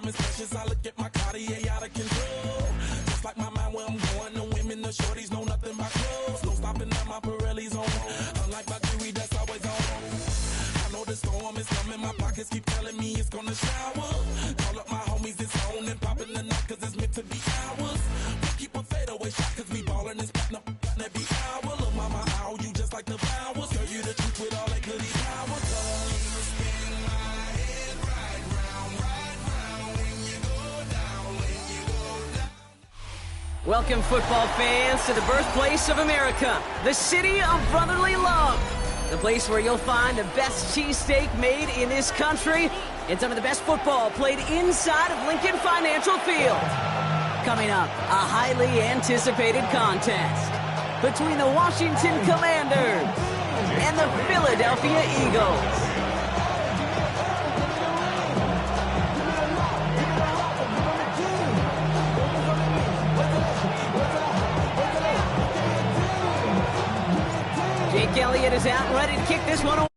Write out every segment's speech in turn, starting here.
is precious. I look at my Cartier out of control. Just like my mind where I'm going. The women, the shorties know nothing but clothes. No stopping at my Pirelli's on. Unlike my jewelry that's always on. I know the storm is coming. My pockets keep telling me it's gonna shower. Call up my homies, it's on and popping the night cause it's meant to be ours. We keep a fadeaway shot cause we ballin' and spittin' up every hour. Look mama, how you just like the flowers. Girl, you the truth with all that goody power. Spin my head right round when you go down, when you go down. Welcome, football fans, to the birthplace of America, the city of brotherly love. The place where you'll find the best cheesesteak made in this country and some of the best football played inside of Lincoln Financial Field. Coming up, a highly anticipated contest between the Washington Commanders and the Philadelphia Eagles. Jake Elliott is out, ready to kick this one away.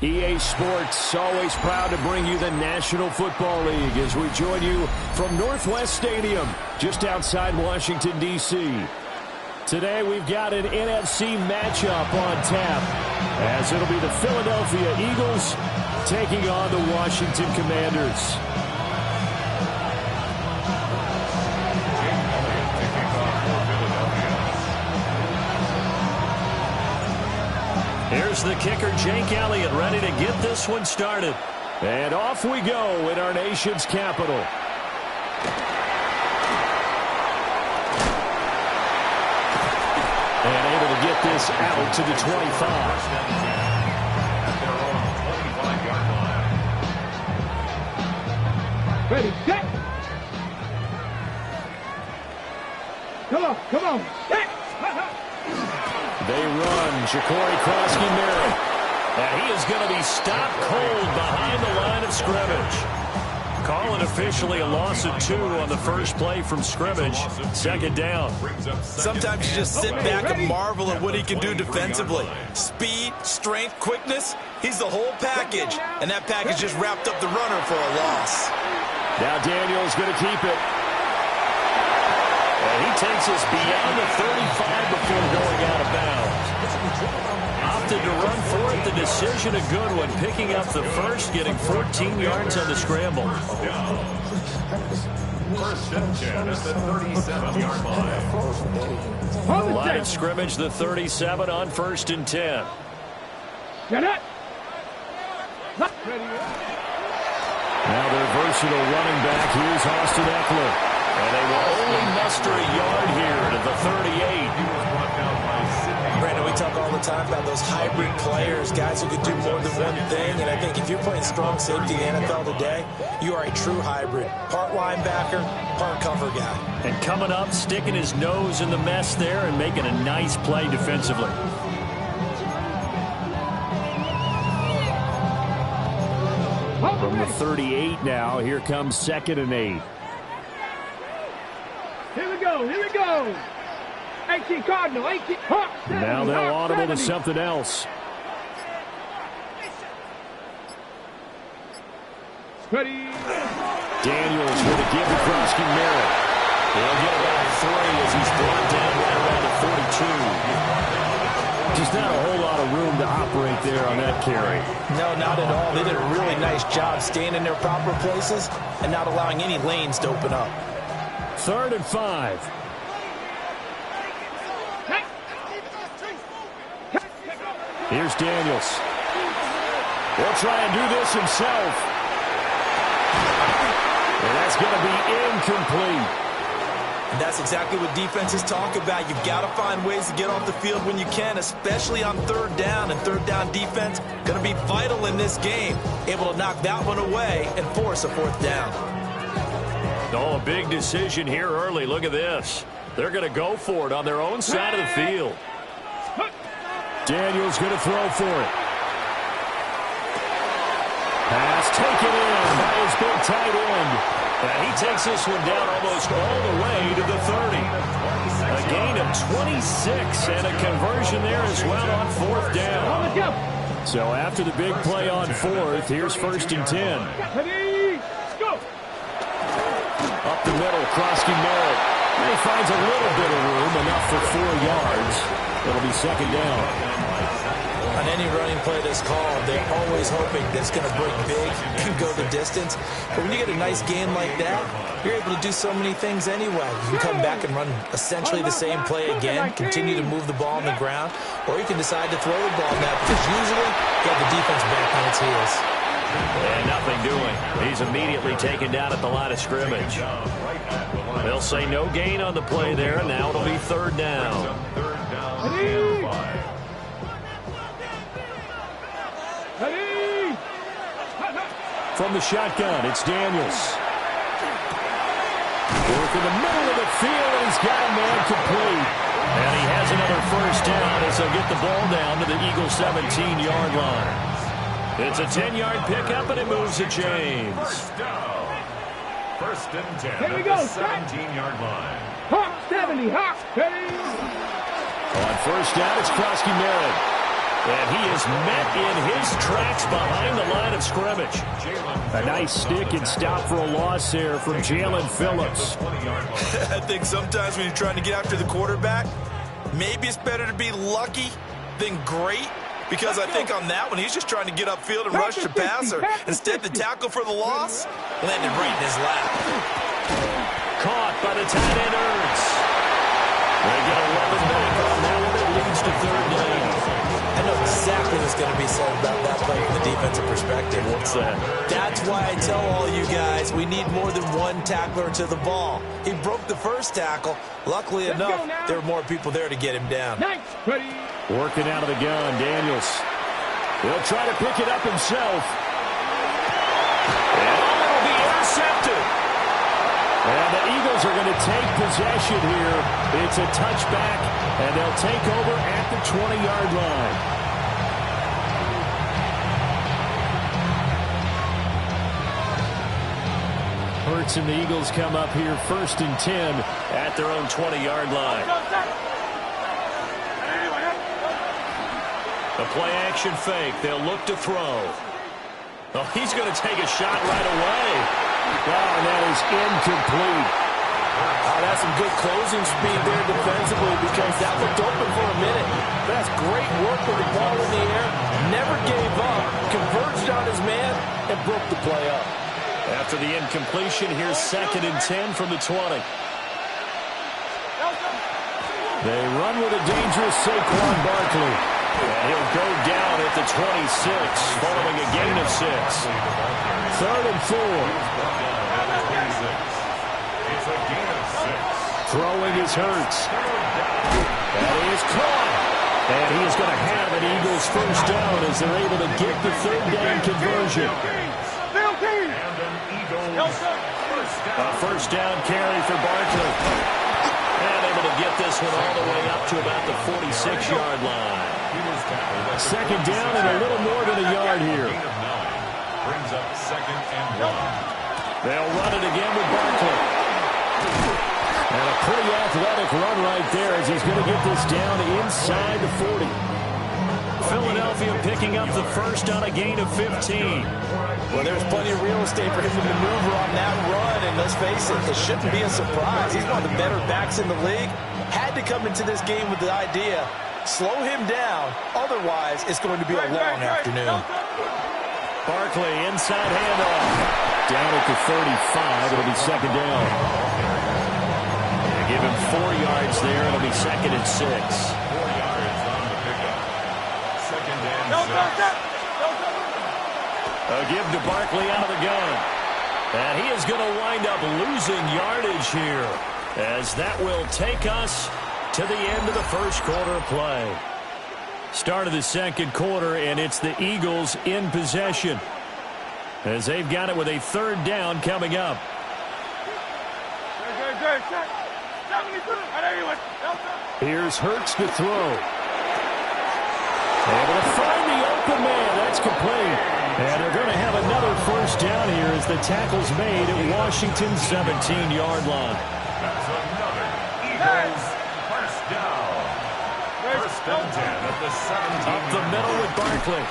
EA Sports, always proud to bring you the National Football League as we join you from Northwest Stadium, just outside Washington, D.C. Today we've got an NFC matchup on tap, as it'll be the Philadelphia Eagles taking on the Washington Commanders. Here's the kicker, Jake Elliott, ready to get this one started. And off we go in our nation's capital. And able to get this out to the 25. Ready, set. Come on, set. They run, Ja'Cory Krosky-Merritt. And he is going to be stopped cold behind the line of scrimmage. Call it officially a loss of 2 on the first play from scrimmage. Second down. Sometimes you just sit back and marvel at what he can do defensively. Speed, strength, quickness, he's the whole package. And that package just wrapped up the runner for a loss. Now Daniel's going to keep it. And he takes us beyond the 35 before going out of bounds. Opted to run for it. The decision a good one. Picking up the first, getting 14 yards on the scramble. First and 10 at the 37-yard line. Line of scrimmage, the 37 on 1st and 10. Now their versatile running back, here's Austin Eckler. And they will only muster a yard here to the 38. Brandon, we talk all the time about those hybrid players, guys who can do more than one thing. And I think if you're playing strong safety in the NFL today, you are a true hybrid. Part linebacker, part cover guy. And coming up, sticking his nose in the mess there and making a nice play defensively. From the 38 now, here comes 2nd and 8. Here we go. 18 Cardinal, 18. Now they'll audible to something else. Ready. Daniels with a give to Krosky Merritt. He'll get about 3 as he's brought down right around the 42. Just not a whole lot of room to operate there on that carry. No, not at all. They did a really nice job staying in their proper places and not allowing any lanes to open up. 3rd and 5. Here's Daniels. He'll try and do this himself. And that's going to be incomplete. And that's exactly what defenses talk about. You've got to find ways to get off the field when you can, especially on 3rd down. And 3rd down defense going to be vital in this game. Able to knock that one away and force a 4th down. Oh, a big decision here early. Look at this. They're going to go for it on their own side of the field. Daniels going to throw for it. Pass taken in by his big tight end. And he takes this one down almost all the way to the 30. A gain of 26 and a conversion there as well on 4th down. So after the big play on 4th, here's 1st and 10. Up the middle, Krosky Merritt. And he finds a little bit of room, enough for 4 yards. It'll be 2nd down. On any running play that's called, they're always hoping that it's going to break big and go the distance. But when you get a nice game like that, you're able to do so many things anyway. You can come back and run essentially the same play again, continue to move the ball on the ground, or you can decide to throw the ball now because usually you have the defense back on its heels. And nothing doing. He's immediately taken down at the line of scrimmage. They'll say no gain on the play there. Now it'll be 3rd down. From the shotgun, it's Daniels. Work in the middle of the field, and he's got a man complete. And he has another 1st down as they'll get the ball down to the Eagles' 17-yard line. It's a 10-yard pickup, and it moves the chains. 1st and 10 Here we at go, the 17-yard line. Hawk 70, Hawk 30. On 1st down, it's Krosky Merritt. And he is met in his tracks behind the line of scrimmage. A nice stick and stop for a loss there from Jalen Phillips. I think sometimes when you're trying to get after the quarterback, maybe it's better to be lucky than great. Because I think on that one, he's just trying to get upfield and rush the passer. Instead, the tackle for the loss landed right in his lap. Caught by the tight end, Ertz. They get 11 back on that one. It leads to 3rd down. I know exactly what's going to be said about that play from the defensive perspective. What's that? That's why I tell all you guys we need more than one tackler to the ball. He broke the first tackle. Luckily enough, there were more people there to get him down. Working out of the gun, Daniels. He'll try to pick it up himself. And it'll be intercepted. And the Eagles are going to take possession here. It's a touchback, and they'll take over at the 20-yard line. Hurts and the Eagles come up here 1st and 10 at their own 20-yard line. The play action fake. They'll look to throw. Oh, he's going to take a shot right away. Wow, and that is incomplete. That's some good closing speed there defensively because that looked open for a minute. That's great work with the ball in the air. Never gave up, converged on his man, and broke the play up. After the incompletion, here's 2nd and 10 from the 20. They run with a dangerous Saquon Barkley. And he'll go down at the 26, following a gain of 6. 3rd and 4. Throwing is Hurts. That is caught. And he is going to have an Eagles first down as they're able to get the 3rd down conversion. A first down carry for Barkley. And able to get this one all the way up to about the 46-yard line. 2nd down and a little more than a yard here. Brings up 2nd and 1. They'll run it again with Barkley. And a pretty athletic run right there as he's going to get this down inside the 40. Philadelphia picking up the first on a gain of 15. Well, there's plenty of real estate for him to maneuver on that run, and let's face it, it shouldn't be a surprise. He's one of the better backs in the league. Had to come into this game with the idea, slow him down, otherwise it's going to be a long afternoon. Barkley, inside handoff. Down at the 35, it'll be 2nd down. Give him 4 yards there. It'll be 2nd and 6. 4 yards on the pickup. 2nd and 6. A give to Barkley out of the gun. And he is going to wind up losing yardage here as that will take us to the end of the first quarter of play. Start of the 2nd quarter, and it's the Eagles in possession as they've got it with a 3rd down coming up. Here's Hurts to throw. Able to find the open man. That's complete. And they're going to have another first down here as the tackle's made at Washington's 17-yard line. That's another Eagles first down. 1st and 10 at the 17. Up the middle with Barkley.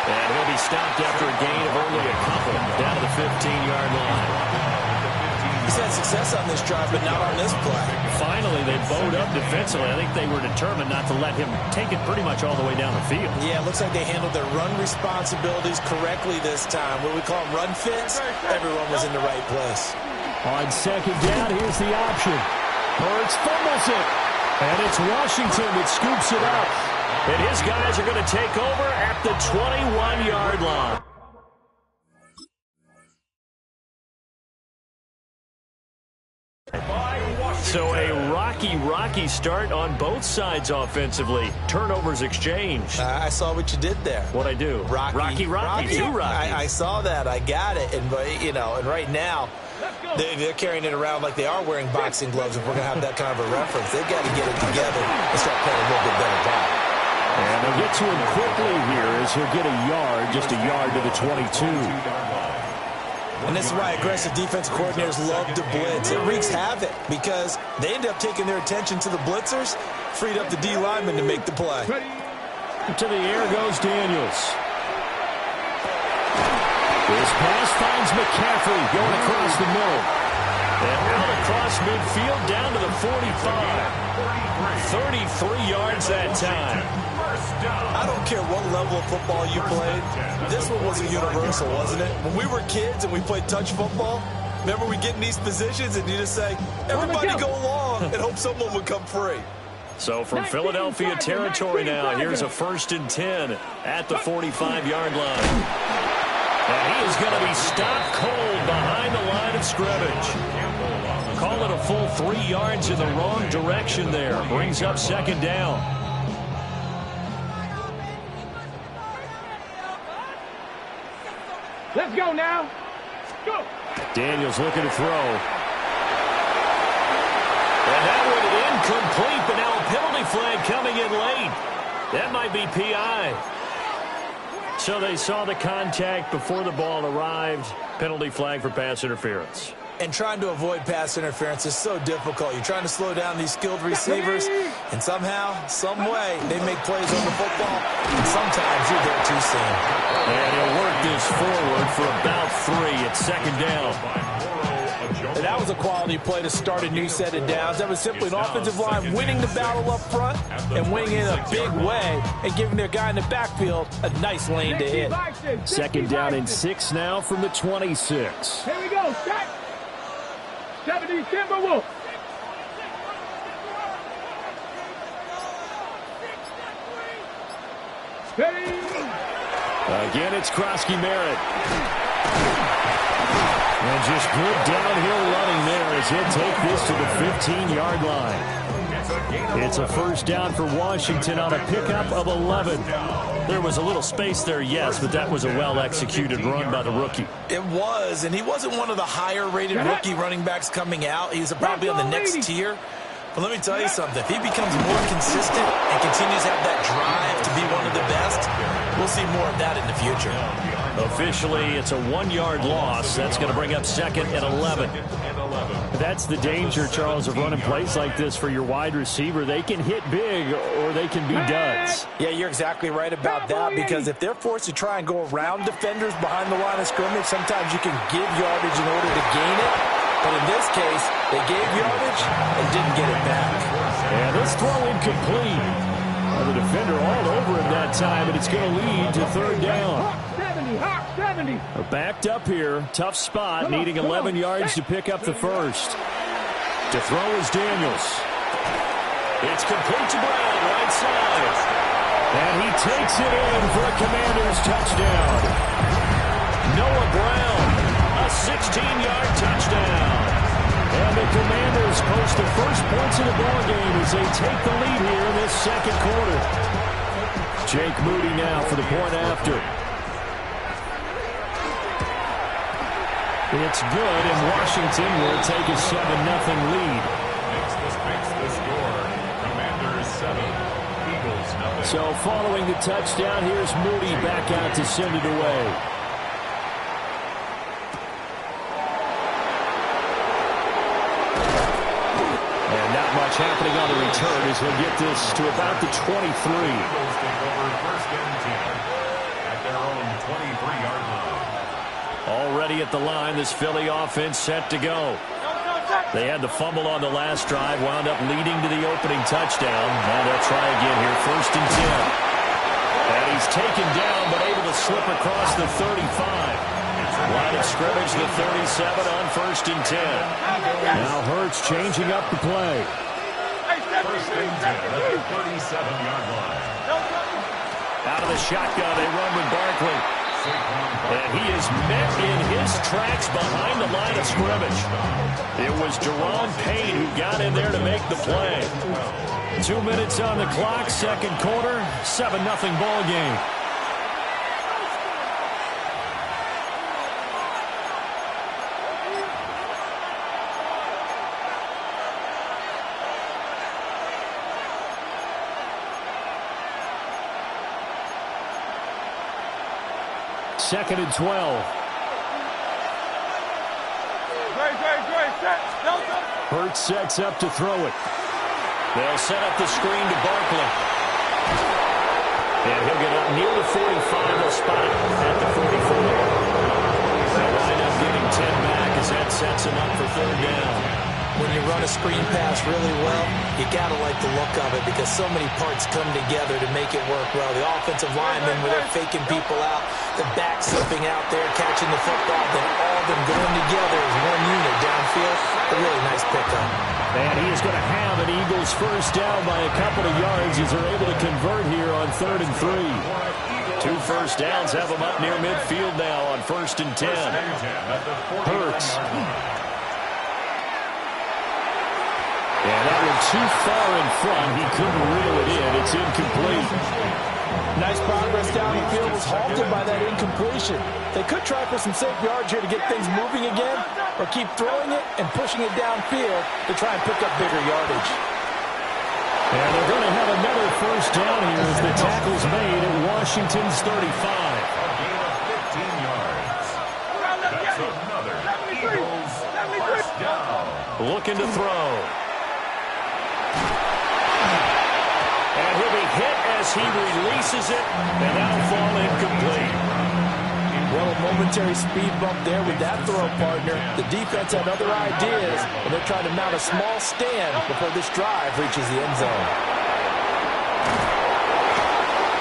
And he'll be stopped after a gain of only a couple down to the 15-yard line. He's had success on this drive, but not on this play. Finally, they bowed up defensively. I think they were determined not to let him take it pretty much all the way down the field. Yeah, it looks like they handled their run responsibilities correctly this time. What we call run fits, everyone was in the right place. On 2nd down, here's the option. Hurts fumbles it. And it's Washington that scoops it up. And his guys are going to take over at the 21-yard line. So a rocky start on both sides offensively. Turnovers exchanged. I saw what you did there. What'd I do? Rocky. Two Rockies. I saw that. I got it. And right now, they're carrying it around like they are wearing boxing gloves. If we're going to have that kind of a reference, they've got to get it together and start playing a little bit better ball. And they'll get to him quickly here as he'll get a yard, just a yard to the 22. And this is why aggressive defensive coordinators love to blitz. It wreaks havoc because they end up taking their attention to the blitzers, freed up the D lineman to make the play. To the air goes Daniels. This pass finds McCaffrey going across the middle. And out across midfield down to the 45. 33 yards that time. I don't care what level of football you played. This one was a universal, wasn't it? When we were kids and we played touch football, remember we get in these positions and you just say, everybody go long and hope someone would come free. So from Philadelphia territory now, here's a 1st and 10 at the 45-yard line. And he is going to be stopped cold behind the line of scrimmage. Call it a full 3 yards in the wrong direction there. Brings up 2nd down. Let's go now. Go. Daniels looking to throw. And that one incomplete, but now a penalty flag coming in late. That might be PI. So they saw the contact before the ball arrived. Penalty flag for pass interference. And trying to avoid pass interference is so difficult. You're trying to slow down these skilled receivers, and somehow, some way, they make plays on the football, and sometimes you're there too soon. And he'll work this forward for about 3 at 2nd down. And that was a quality play to start a new set of downs. That was simply an offensive line winning the battle up front and winning in a big way and giving their guy in the backfield a nice lane to hit. 2nd down and 6 now from the 26. Here we go, set. 70 Timberwolves. Steady. Again, it's Krosky Merritt. And just good downhill running there as he'll take this to the 15-yard line. It's a 1st down for Washington on a pickup of 11. There was a little space there, yes, but that was a well-executed run by the rookie. It was, and he wasn't one of the higher-rated rookie running backs coming out. He was probably on the next tier. But let me tell you something. If he becomes more consistent and continues to have that drive to be one of the best, we'll see more of that in the future. Officially, it's a 1-yard loss. That's going to bring up 2nd and 11. That's the danger, Charles, of running plays like this for your wide receiver. They can hit big or they can be duds. Yeah, you're exactly right about that, because if they're forced to try and go around defenders behind the line of scrimmage, sometimes you can give yardage in order to gain it. But in this case, they gave yardage and didn't get it back. And this throw incomplete. The defender all over him that time, and it's going to lead to 3rd down. 70. Backed up here. Tough spot, needing 11 yards to pick up the first. To throw is Daniels. It's complete to Brown, right side. And he takes it in for a Commanders touchdown. Noah Brown, a 16-yard touchdown. And the Commanders post the first points of the ballgame as they take the lead here in this 2nd quarter. Jake Moody now for the point after. It's good, and Washington will take a 7-0 lead. Makes the score. Commanders 7, Eagles 0. So following the touchdown, here's Moody back out to send it away. Much happening on the return as he'll get this to about the 23. Eagles take over 1st and 10 at their own 23-yard line. Already at the line, this Philly offense set to go. They had the fumble on the last drive, wound up leading to the opening touchdown. Now they'll try again here, 1st and 10. And he's taken down, but able to slip across the 35. Line of scrimmage, the 37 on 1st and 10. Now Hurts changing up the play. 1st and 10 at the 37-yard line. Out of the shotgun, they run with Barkley. And he is met in his tracks behind the line of scrimmage. It was Jerron Payne who got in there to make the play. 2 minutes on the clock, 2nd quarter, 7-0 ball game. Second and 12. Hurts sets up to throw it. They'll set up the screen to Barkley. And he'll get up near the 45. They'll spot it at the 44. They'll wind up getting 10 back as that sets him up for 3rd down. When you run a screen pass really well, you got to like the look of it because so many parts come together to make it work well. The offensive linemen, where they're faking people out, the back slipping out there, catching the football, then all of them going together as one unit downfield. A really nice pickup. And he is going to have an Eagles 1st down by a couple of yards as they're able to convert here on 3rd and 3. 2 1st downs have them up near midfield now on 1st and 10. Hurts. And that one too far in front. He couldn't reel it in. It's incomplete. Nice progress down the field was halted by that incompletion. They could try for some safe yards here to get things moving again, or keep throwing it and pushing it downfield to try and pick up bigger yardage. And they're going to have another 1st down here as the tackle's made at Washington's 35. A gain of 15 yards. That's another Eagles 1st down. Looking to throw. And he'll be hit as he releases it, and that'll fall incomplete. Well, a momentary speed bump there with that throw, partner. The defense had other ideas, and they're trying to mount a small stand before this drive reaches the end zone.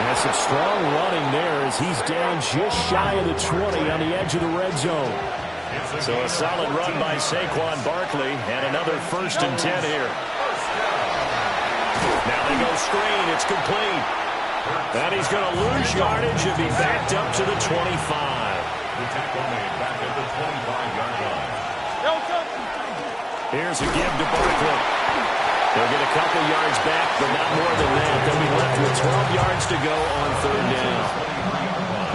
And some strong running there as he's down just shy of the 20 on the edge of the red zone. So a solid run by Saquon Barkley, and another 1st and 10 here. Now they go screen. It's complete. And he's going to lose yardage and be backed up to the 25. The tackle made back at the 25-yard line. Here's a give to Barkley. They'll get a couple yards back, but not more than that. They'll be left with 12 yards to go on 3rd down.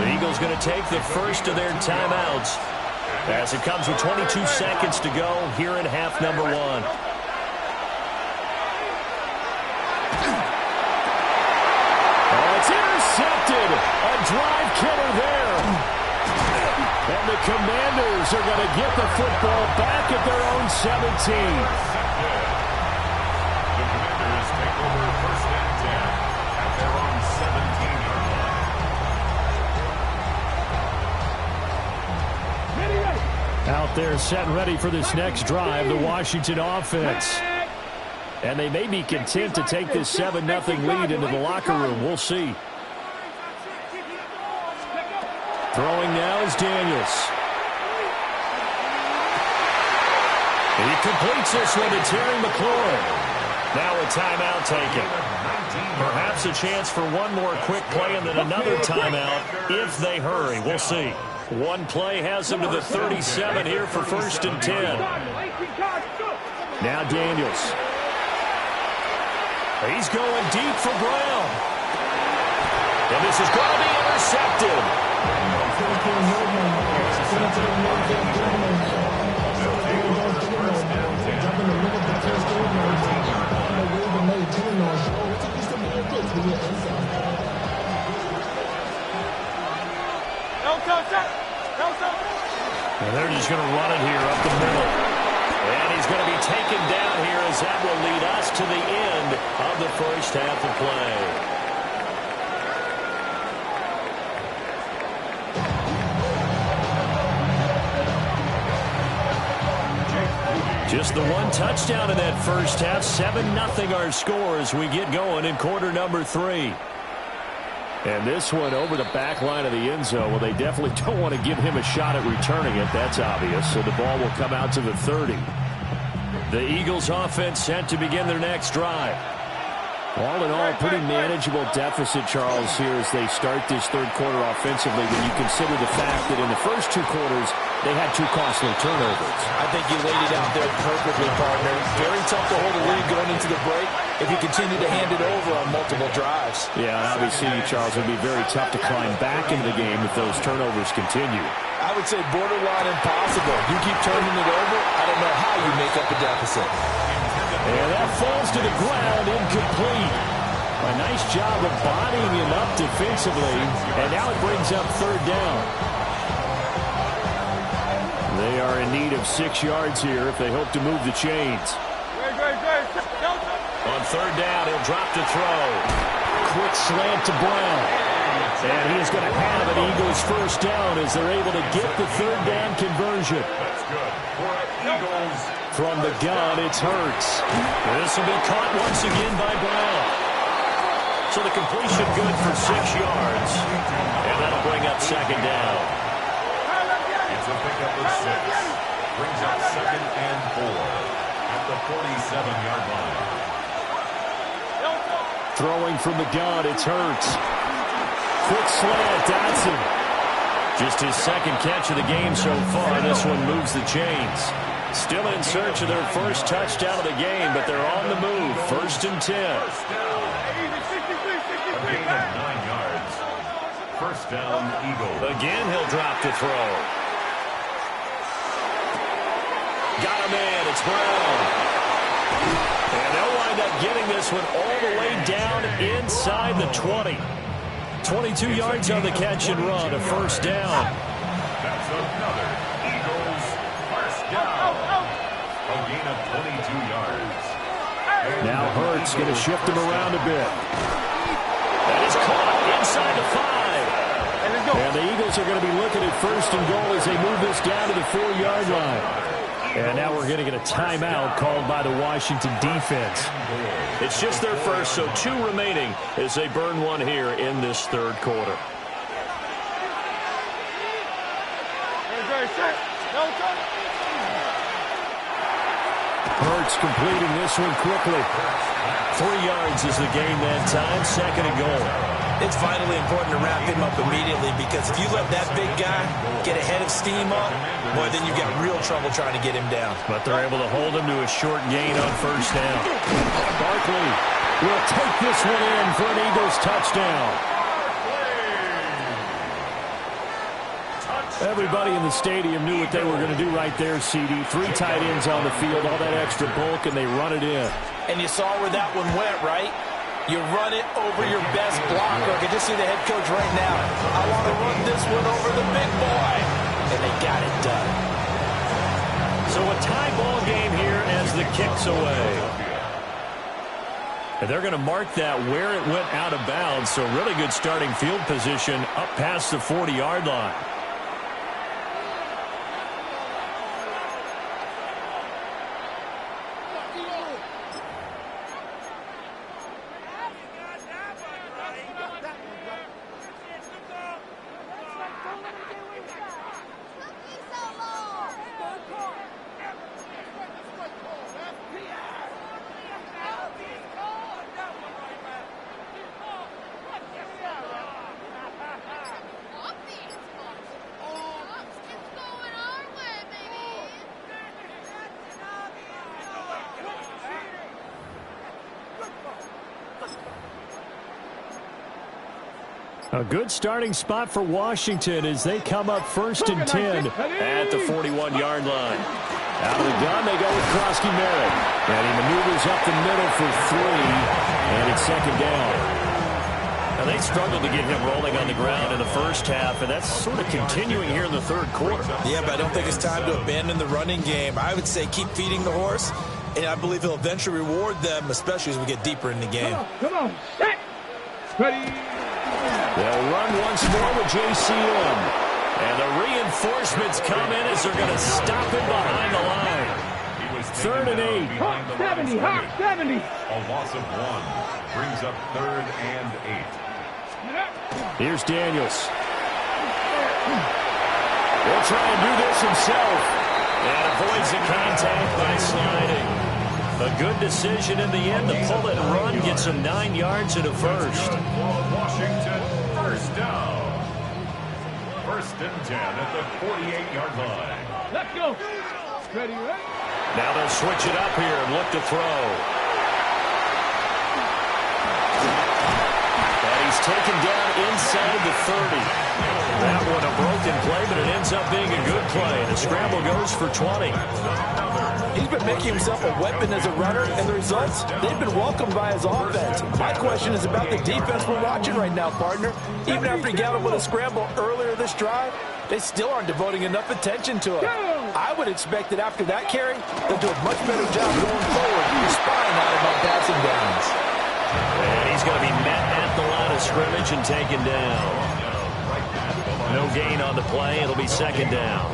The Eagles going to take the first of their timeouts as it comes with 22 seconds to go here in half number 1. It's intercepted. A drive killer there. And the Commanders are going to get the football back at their own 17. The Commanders take over 1st and 10 at their own 17-yard line. Out there set and ready for this next drive, the Washington offense. And they may be content to take this 7-0 lead into the locker room. We'll see. Throwing now is Daniels. He completes this one to Terry McLaurin. Now a timeout taken. Perhaps a chance for one more quick play and then another timeout if they hurry. We'll see. One play has them to the 37 here for 1st and 10. Now Daniels. He's going deep for Brown. And this is going to be intercepted. And they're just going to run it here up the middle. And he's going to be taken down here as that will lead us to the end of the first half of play. Just the one touchdown in that first half. 7-0 our score as we get going in quarter number 3. And this one over the back line of the end zone. Well, they definitely don't want to give him a shot at returning it. That's obvious. So the ball will come out to the 30. The Eagles offense set to begin their next drive. All in all, pretty manageable deficit, Charles, here as they start this third quarter offensively when you consider the fact that in the first 2 quarters, they had 2 costly turnovers. I think you laid it out there perfectly, partner. Very tough to hold a lead going into the break if you continue to hand it over on multiple drives. Yeah, and obviously, Charles, it would be very tough to climb back into the game if those turnovers continue. I would say borderline impossible. You keep turning it over, I don't know how you make up a deficit. And that falls to the ground, incomplete. A nice job of bodying him up defensively, and now it brings up 3rd down. They are in need of 6 yards here if they hope to move the chains. On 3rd down, he'll drop to throw. Quick slant to Brown. And he is going to have an Eagles 1st down as they're able to get the 3rd down conversion. That's good for Eagles. From the gun, it's Hurts. This will be caught once again by Brown. So the completion good for 6 yards. And that'll bring up 2nd down. It's a pickup of 6. Brings up 2nd and 4 at the 47-yard line. Throwing from the gun, it's Hurts. Quick slant, Dotson. Just his 2nd catch of the game so far. This one moves the chains. Still in search of their first touchdown of the game, but they're on the move. 1st and 10. First down. A gain of 9 yards. 1st down, Eagles. Again, he'll drop to throw. Got him in. It's Brown. And they'll wind up getting this one all the way down inside the 20. 22 yards on the catch and run. A 1st down. That's another Eagles 1st down. A gain of 22 yards. Now Hurts going to shift him around a bit. That is caught inside the 5. And the Eagles are going to be looking at first and goal as they move this down to the 4-yard line. And now we're going to get a timeout called by the Washington defense. It's just their first, so 2 remaining as they burn one here in this third quarter. Hurts completing this one quickly. 3 yards is the gain that time, second and goal. It's vitally important to wrap him up immediately because if you let that big guy get ahead of steam up, boy, then you've got real trouble trying to get him down. But they're able to hold him to a short gain on first down. Barkley will take this one in for an Eagles touchdown. Everybody in the stadium knew what they were going to do right there, CD. 3 tight ends on the field, all that extra bulk, and they run it in. And you saw where that one went, right? You run it over your best blocker. I can just see the head coach right now. I want to run this one over the big boy. And they got it done. So a tie ball game here as the kick's away. And they're going to mark that where it went out of bounds. So really good starting field position up past the 40-yard line. A good starting spot for Washington as they come up first and 10 at the 41-yard line. Out of the gun, they go with Krosky Merritt. And he maneuvers up the middle for 3, and it's second down. Now, they struggled to get him rolling on the ground in the first half, and that's sort of continuing here in the third quarter. Yeah, but I don't think it's time to abandon the running game. I would say keep feeding the horse, and I believe he'll eventually reward them, especially as we get deeper in the game. Come on. Set. Ready. They'll run once more with JCM. And the reinforcements come in as they're going to stop him behind the line. 3rd and 8. Hawk 70, Hawk 70. A loss of 1 brings up 3rd and 8. Here's Daniels. He'll try and do this himself. And avoids the contact by sliding. A good decision in the end to pull it and run, gets him 9 yards and a first. Washington, first down. 1st and 10 at the 48-yard line. Let's go. Ready, ready. Now they'll switch it up here and look to throw. And he's taken down inside the 30. That one a broken play, but it ends up being a good play. The scramble goes for 20. He's been making himself a weapon as a runner, and the results, they've been welcomed by his offense. My question is about the defense we're watching right now, partner. Even after he got him with a scramble earlier this drive, they still aren't devoting enough attention to him. I would expect that after that carry, they'll do a much better job going forward, spying on him on passing downs. And he's going to be met at the line of scrimmage and taken down. No gain on the play. It'll be second down.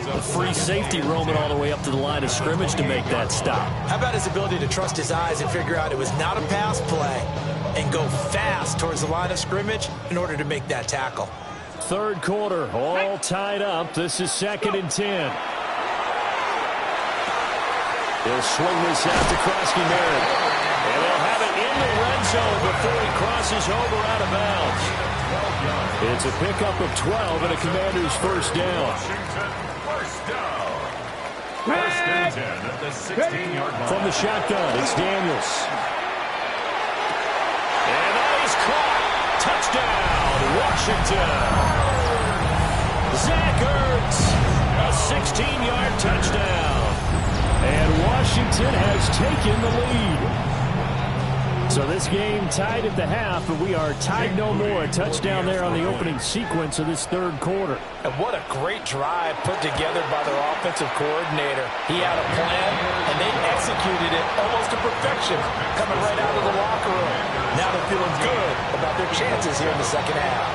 The free safety roaming all the way up to the line of scrimmage to make that stop. How about his ability to trust his eyes and figure out it was not a pass play and go fast towards the line of scrimmage in order to make that tackle. 3rd quarter, all tied up. This is 2nd and 10. He'll swing this out to Krosky Merritt. And they'll have it in the red zone before he crosses over out of bounds. It's a pickup of 12 and a Commander's first down. First down. 1st and 10 at the 16-yard line. From the shotgun, it's Daniels. And that is caught. Touchdown, Washington. Zach Ertz, a 16-yard touchdown. And Washington has taken the lead. So this game tied at the half, but we are tied no more. A touchdown there on the opening sequence of this 3rd quarter. And what a great drive put together by their offensive coordinator. He had a plan, and they executed it almost to perfection, coming right out of the locker room. Now they're feeling good about their chances here in the second half.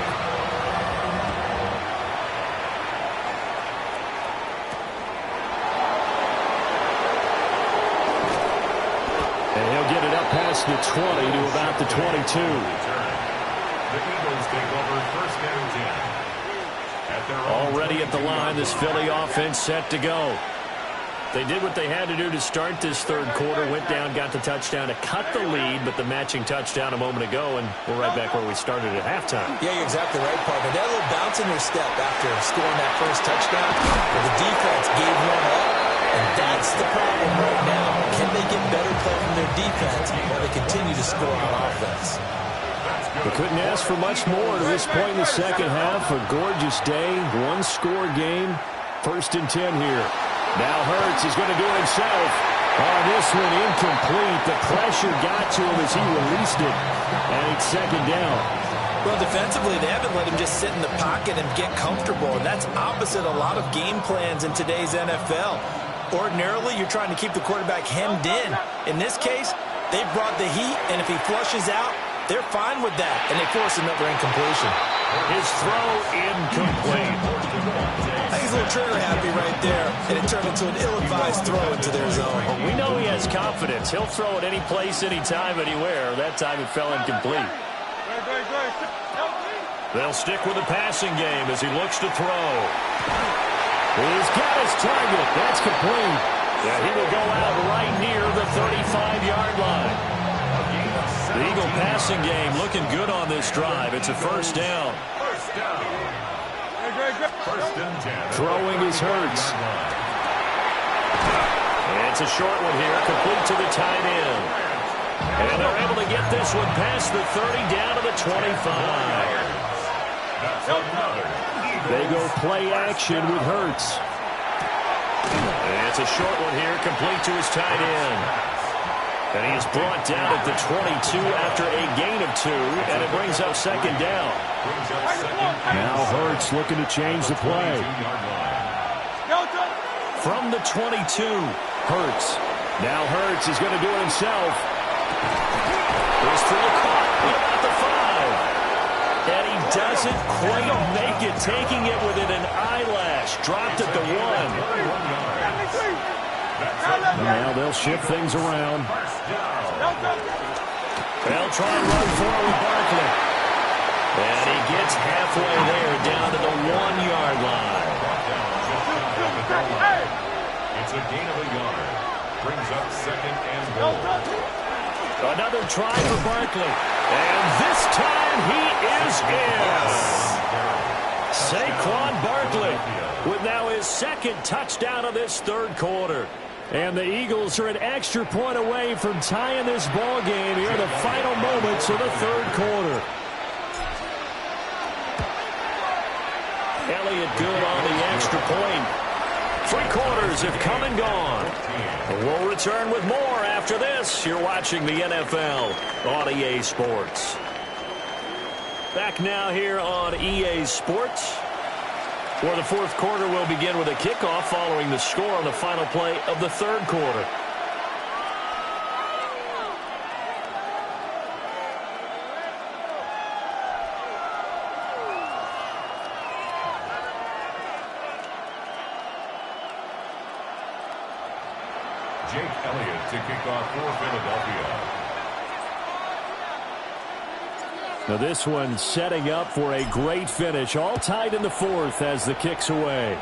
past the 20 to about the 22. The Eagles take over first and 10. Already at the line, this Philly offense set to go. They did what they had to do to start this third quarter, went down, got the touchdown to cut the lead, but the matching touchdown a moment ago, and we're right back where we started at halftime. Yeah, you're exactly right, partner. That little bounce in your step after scoring that first touchdown, well, the defense gave one up, and that's the problem right now. Can they get better play from their defense while they continue to score on offense? They couldn't ask for much more to this point in the second half. A gorgeous day, one-score game, 1st and 10 here. Now Hurts is going to do it himself. Oh, this one incomplete. The pressure got to him as he released it. And it's second down. Well, defensively, they haven't let him just sit in the pocket and get comfortable. And that's opposite a lot of game plans in today's NFL. Ordinarily, you're trying to keep the quarterback hemmed in. In this case, they brought the heat, and if he flushes out, they're fine with that. And they force another incompletion. His throw incomplete. I think he's a little trigger happy right there, and it turned into an ill-advised throw into their zone. Well, we know he has confidence. He'll throw it any place, anytime, anywhere. That time it fell incomplete. They'll stick with the passing game as he looks to throw. He's got his target. That's complete. Yeah, he will go out right near the 35-yard line. The Eagle passing game looking good on this drive. It's a first down. First and 10. Throwing is Hurts. It's a short one here, complete to the tight end. And they're able to get this one past the 30, down to the 25. They go play action with Hurts. And it's a short one here, complete to his tight end. And he is brought down at the 22 after a gain of 2, and it brings up second down. Now Hurts looking to change the play. From the 22, Hurts. Now Hurts is going to do it himself. His throw caught about the 5. And he doesn't quite make it, taking it within an eyelash. Dropped at the 1. Now they'll shift things around. They'll try and run forward with Barkley. And he gets halfway there, down to the 1-yard line. It's a gain of a yard. Brings up second and goal. Another try for Barkley. And this time he is in. Saquon Barkley with now his second touchdown of this third quarter. And the Eagles are an extra point away from tying this ball game here in the final moments of the third quarter. Elliott good on the extra point. 3 quarters have come and gone. We'll return with more after this. You're watching the NFL on EA Sports. Back now here on EA Sports, where the fourth quarter will begin with a kickoff following the score on the final play of the third quarter. Jake Elliott to kick off for Philadelphia. Now this one setting up for a great finish. All tied in the fourth as the kick's away.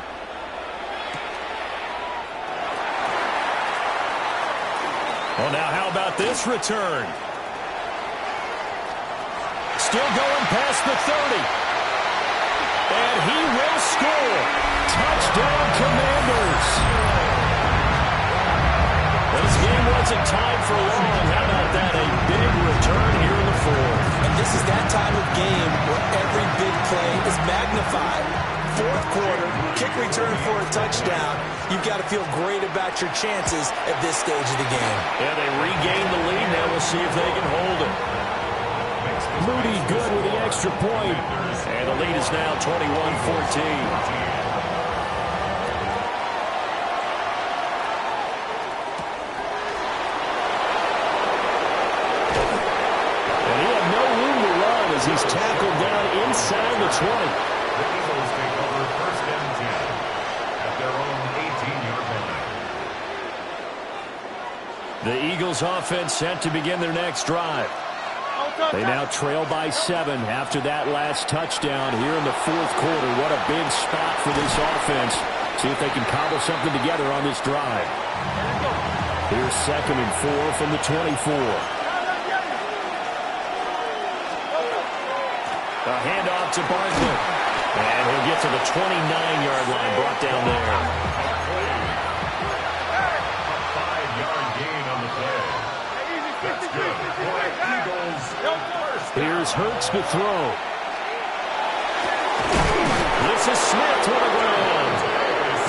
Well, now how about this return? Still going past the 30. And he will score. Touchdown, Commanders. This game wasn't tied for long. How about that? A big return here in the fourth. And this is that time of game where every big play is magnified. Fourth quarter, kick return for a touchdown. You've got to feel great about your chances at this stage of the game. Yeah, they regain the lead. Now we'll see if they can hold it. Moody good with the extra point. And the lead is now 21-14. He's tackled down inside the 20. The Eagles take over first and 10 at their own 18-yard line. The Eagles offense set to begin their next drive. They now trail by 7 after that last touchdown here in the fourth quarter. What a big spot for this offense. See if they can cobble something together on this drive. Here's 2nd and 4 from the 24. A handoff to Barkley. And he'll get to the 29-yard line, brought down there. A 5-yard gain on the play. That's good for Eagles. Here's Hurts to throw. This is Smith to the ground.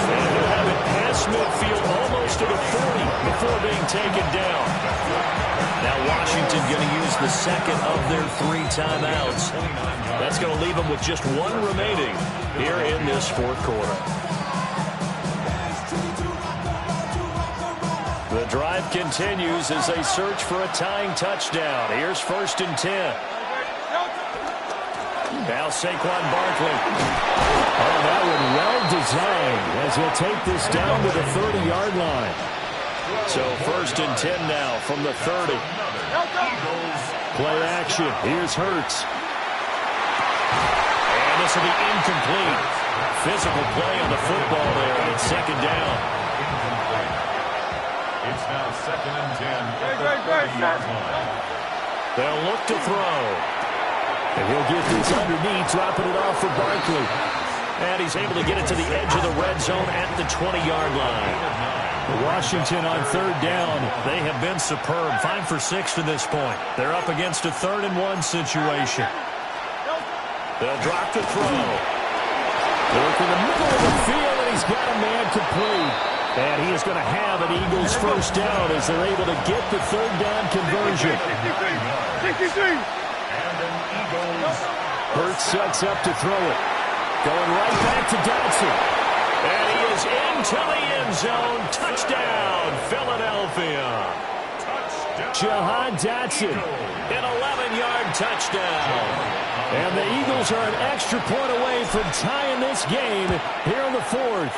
And he'll have it past midfield almost to the 40 before being taken down. Now Washington going to use the second of their 3 timeouts. That's going to leave them with just 1 remaining here in this fourth quarter. The drive continues as they search for a tying touchdown. Here's 1st and 10. Now Saquon Barkley. Oh, that one well designed as he'll take this down to the 30-yard line. So 1st and 10 now from the 30. Play action. Here's Hurts. And this will be incomplete. Physical play on the football there, and it's 2nd down. It's now 2nd and 10 at the 30-yard line. They'll look to throw. And he'll get this underneath, dropping it off for Barkley. And he's able to get it to the edge of the red zone at the 20-yard line. Washington on 3rd down. They have been superb. 5 for 6 to this point. They're up against a 3rd and 1 situation. They'll drop to throw. Look in the middle of the field, and he's got a man complete. And he is going to have an Eagles first down as they're able to get the 3rd down conversion. 63. Hurts sets up to throw it. Going right back to Dotson. And he is into the end zone. Touchdown, Philadelphia. Jahan Dotson, an 11-yard touchdown. And the Eagles are an extra point away from tying this game here in the 4th.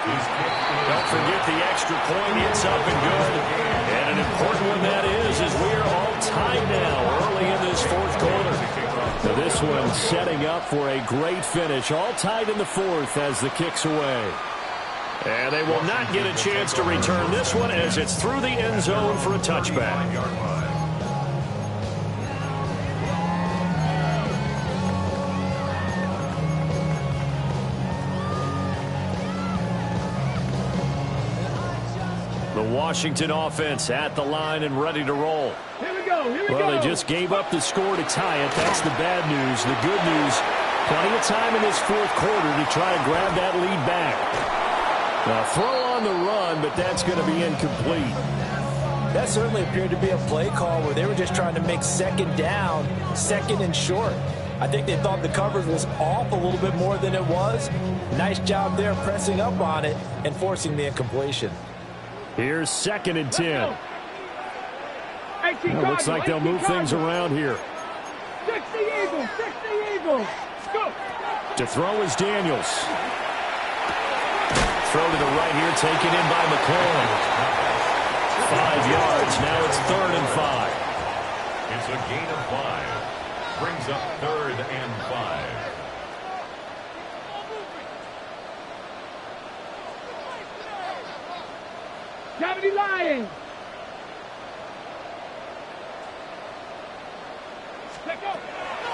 Don't forget the extra point. It's up and good. And an important one that is we are all tied now early in this fourth quarter. Now this one setting up for a great finish. All tied in the 4th as the kick's away. And they will not get a chance to return this one as it's through the end zone for a touchback. The Washington offense at the line and ready to roll. Here we go. Well, they just gave up the score to tie it. That's the bad news. The good news, plenty of time in this fourth quarter to try and grab that lead back. Now, throw on the run, but that's going to be incomplete. That certainly appeared to be a play call where they were just trying to make 2nd down, 2nd and short. I think they thought the coverage was off a little bit more than it was. Nice job there pressing up on it and forcing the incompletion. Here's 2nd and 10. Well, looks like they'll move things around here. 60 Eagles, 60 Eagles. Go. To throw is Daniels. Throw to the right here, taken in by McLaurin. 5 yards, now it's 3rd and 5. It's a gain of 5. Brings up 3rd and 5. Cavity Lions.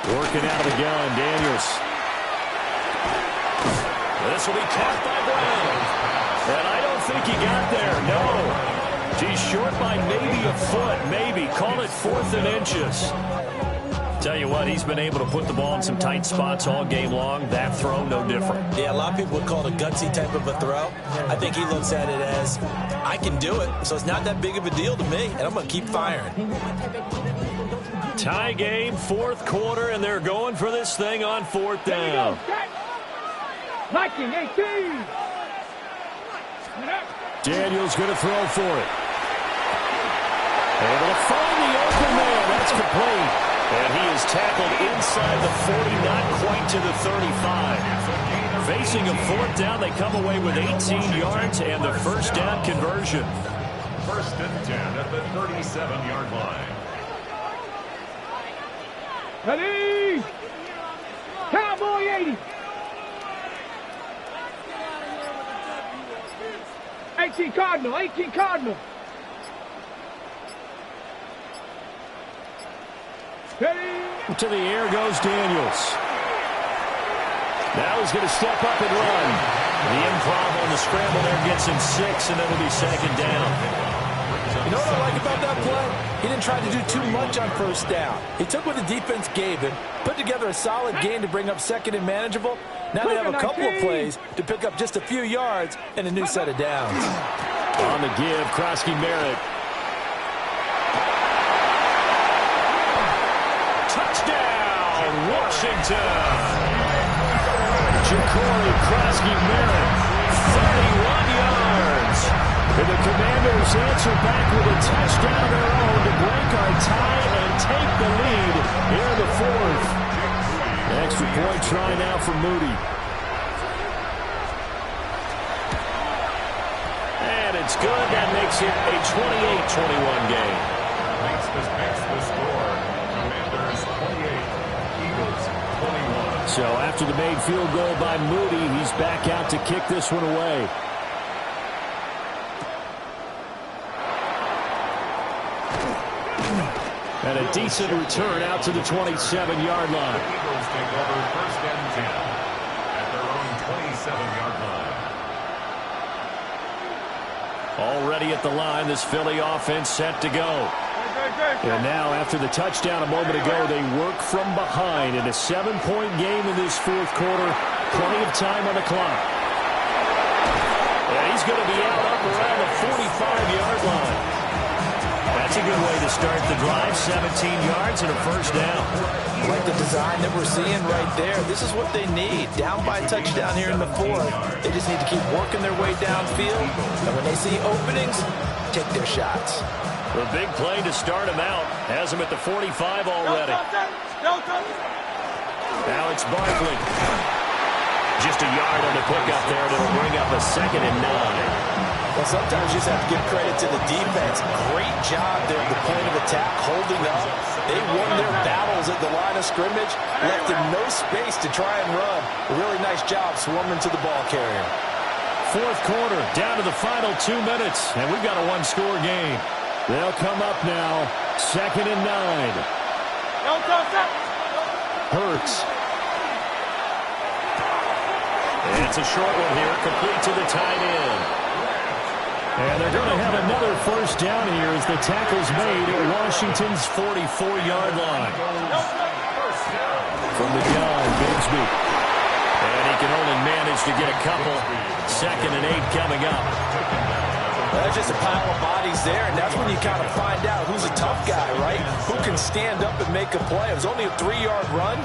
Working out of the gun, Daniels. This will be caught by Brown. And I don't think he got there, no. He's short by maybe a foot, maybe. Call it 4th and inches. Tell you what, he's been able to put the ball in some tight spots all game long. That throw, no different. Yeah, a lot of people would call it a gutsy type of a throw. I think he looks at it as, I can do it, so it's not that big of a deal to me, and I'm going to keep firing. Tie game, fourth quarter, and they're going for this thing on 4th down. Viking 18. Daniels going to throw for it. Able to find the open man. That's complete. And he is tackled inside the 40, not quite to the 35. Facing a 4th down, they come away with 18 yards and the first down conversion. First and 10 at the 37-yard line. Ready? Cowboy 80. 18 Cardinal, 18 Cardinal. Ready? To the air goes Daniels. Now he's going to step up and run. The improv on the scramble there gets him 6, and it'll be second down. You know what I like about that play? He didn't try to do too much on first down. He took what the defense gave him, put together a solid gain to bring up second and manageable. Now they have a couple of plays to pick up just a few yards and a new set of downs. On the give, Krosky Merritt. Touchdown, Washington! Ja'Cory Krosky Merritt, 31 yards. And the Commanders answer back with a touchdown of their own to break our tie and take the lead here in the fourth. Extra point try now for Moody. And it's good. That makes it a 28-21 game. Makes the score. Commanders 28, Eagles 21. So after the made field goal by Moody, he's back out to kick this one away. And a decent return out to the 27-yard line. The Eagles take over first and 10 at their own 27-yard line. Already at the line, this Philly offense set to go. And now, after the touchdown a moment ago, they work from behind in a 7-point game in this fourth quarter. Plenty of time on the clock. And he's going to be out up around the 45-yard line. That's a good way to start the drive. 17 yards and a first down. I like the design that we're seeing right there. This is what they need. Down by a touchdown here in the fourth. They just need to keep working their way downfield. And when they see openings, take their shots. A big play to start him out. Has him at the 45 already. Now it's Barkley. Just a yard on the pickup there. It'll bring up a 2nd and 9. Well, sometimes you just have to give credit to the defense. Great job there at the point of attack, holding up. They won their battles at the line of scrimmage, left them no space to try and run. A really nice job swarming to the ball carrier. Fourth quarter, down to the final 2 minutes, and we've got a one-score game. They'll come up now, 2nd and 9. Hurts. It's a short one here, complete to the tight end. And they're going to have another first down here as the tackle's made at Washington's 44-yard line. From the gun, Bigsby. And he can only manage to get a couple. 2nd and 8 coming up. That's just a pile of bodies there, and that's when you kind of find out who's a tough guy, right? Who can stand up and make a play. It was only a 3-yard run,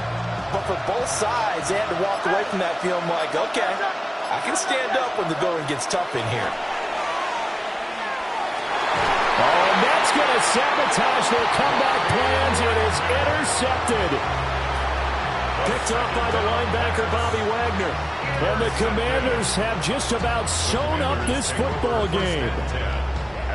but for both sides, they had to walk away from that feeling like, okay, I can stand up when the going gets tough in here. Oh, and that's going to sabotage their comeback plans. It is intercepted. Picked up by the linebacker, Bobby Wagner. And the Commanders have just about sewn up this football game.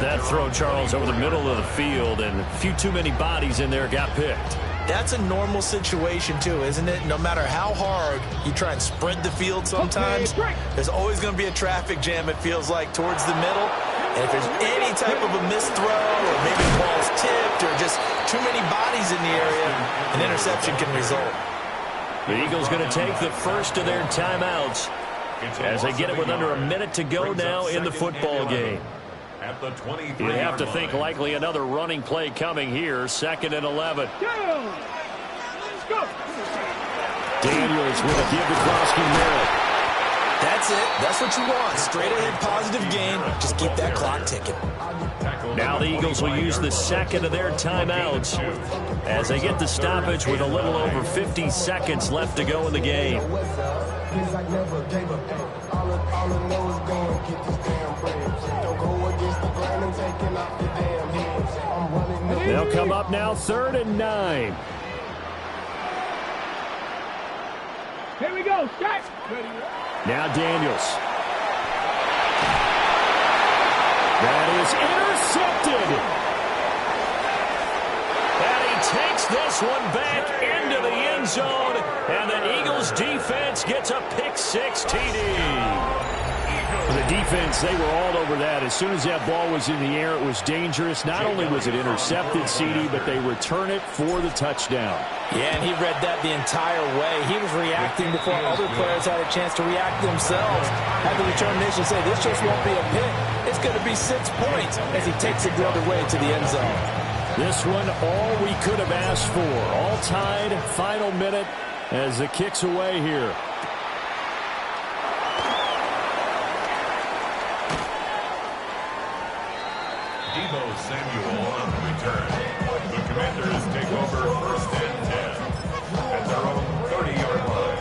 That throw, Charles, over the middle of the field, and a few too many bodies in there got picked. That's a normal situation, too, isn't it? No matter how hard you try and spread the field sometimes, there's always going to be a traffic jam, it feels like, towards the middle. And if there's any type of a missed throw, or maybe the ball's tipped, or just too many bodies in the area, an interception can result. The Eagles going to take the first of their timeouts as they get it with under a minute to go now in the football game. At the 23 You have to think likely another running play coming here, 2nd and 11. Daniels with a give to Krosky Merritt. That's it. That's what you want. Straight ahead positive gain. Just keep that clock ticking. Now the Eagles will use the 2nd of their timeouts as they get the stoppage with a little over 50 seconds left to go in the game. They'll come up now 3rd and 9. Here we go, Scott. Now Daniels. That is intercepted. And he takes this one back into the end zone, and the Eagles defense gets a pick-6 TD. The defense, they were all over that. As soon as that ball was in the air, it was dangerous. Not only was it intercepted, CD, but they return it for the touchdown. Yeah, and he read that the entire way. He was reacting before other players had a chance to react themselves. Had the determination to say, this just won't be a pick. It's going to be 6 points as he takes it the other way to the end zone. This one, all we could have asked for. All tied, final minute as the kick's away here. Deebo Samuel on the return. The Commanders take over 1st and 10 at their own 30-yard line.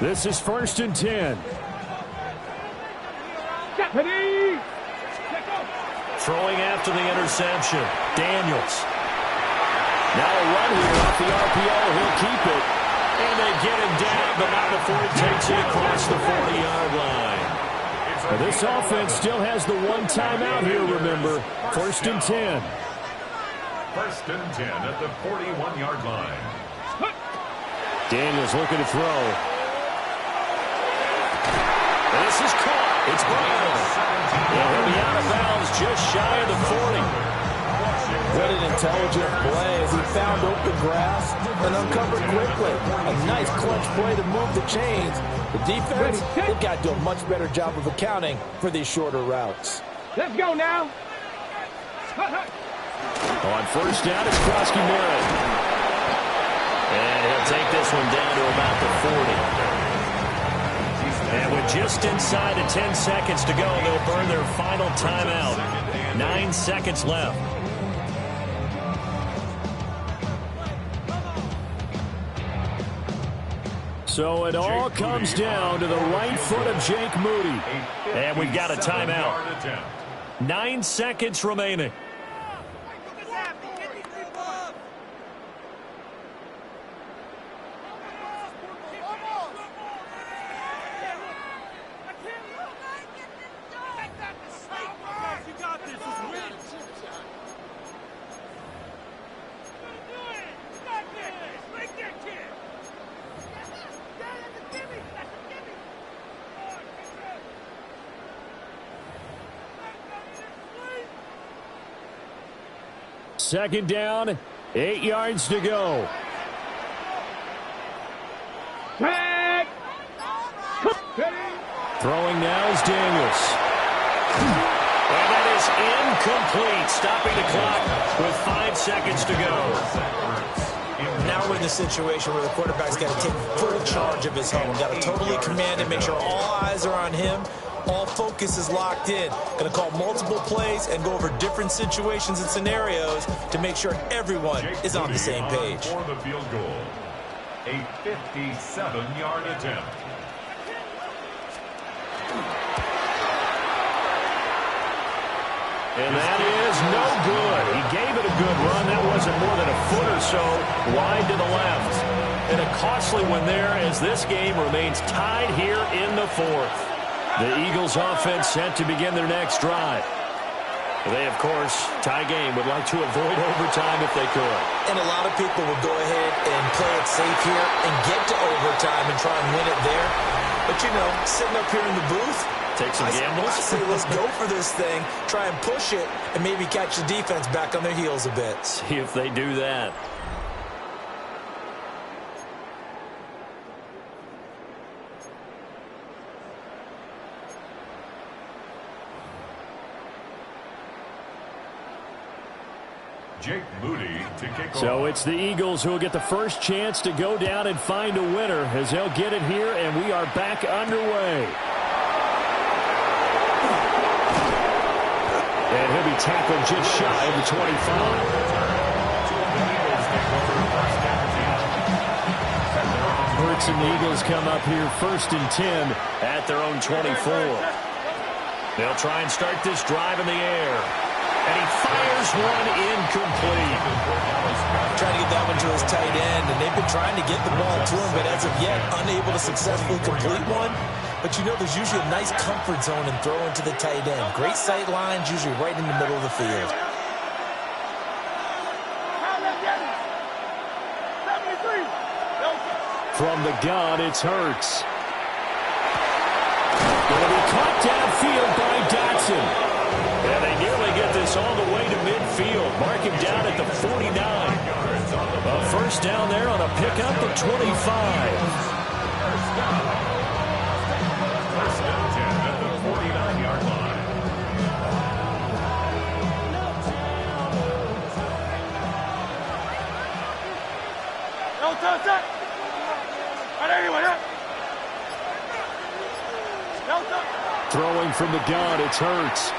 This is 1st and 10. Throwing after the interception. Daniels. Now a run here off the RPO. He'll keep it. And they get him down, but not before he takes it across the 40-yard line. Now this offense still has the one timeout here, remember. 1st and 10. 1st and 10 at the 41-yard line. Daniels looking to throw. This is caught. It's Brown. He'll be out of bounds just shy of the 40. What an intelligent play as he found open grass and uncovered quickly. A nice clutch play to move the chains. The defense, they've got to do a much better job of accounting for these shorter routes. Let's go now. On 1st down, it's Krosky Merritt. And he'll take this one down to about the 40. And with just inside of 10 seconds to go, they'll burn their final timeout. 9 seconds left. So it all comes down to the right foot of Jake Moody. And we've got a timeout. 9 seconds remaining. Second down, 8 yards to go. Throwing now is Daniels. And that is incomplete, stopping the clock with 5 seconds to go. Now we're in the situation where the quarterback's got to take full charge of his home. Got to totally command it, make sure all eyes are on him. All focus is locked in. Going to call multiple plays and go over different situations and scenarios to make sure everyone is on the same page. For the field goal, a 57-yard attempt. And that is no good. He gave it a good run. That wasn't more than a foot or so wide to the left. And a costly one there as this game remains tied here in the 4th. The Eagles offense set to begin their next drive. They, of course, tie game, would like to avoid overtime if they could. And a lot of people will go ahead and play it safe here and get to overtime and try and win it there. But, you know, sitting up here in the booth, take some gambles. I say let's go for this thing, try and push it, and maybe catch the defense back on their heels a bit. See if they do that. Jake Moody to kick off. So it's the Eagles who will get the first chance to go down and find a winner as they'll get it here, and we are back underway. And he'll be tackled just shy of the 25. Hurts and the Eagles come up here 1st and 10 at their own 24. They'll try and start this drive in the air. And he fires one incomplete. Trying to get that one to his tight end, and they've been trying to get the ball to him, but as of yet, unable to successfully complete one. but you know there's usually a nice comfort zone in throwing to the tight end. Great sight lines, usually right in the middle of the field. From the gun, it's Hurts. Going to be caught downfield by Dotson. And they nearly get this all the way to midfield. Mark him down at the 49. A first down there on a pickup of 25. First down 10 at the 49-yard line. Throwing from the gun, it's Hurts.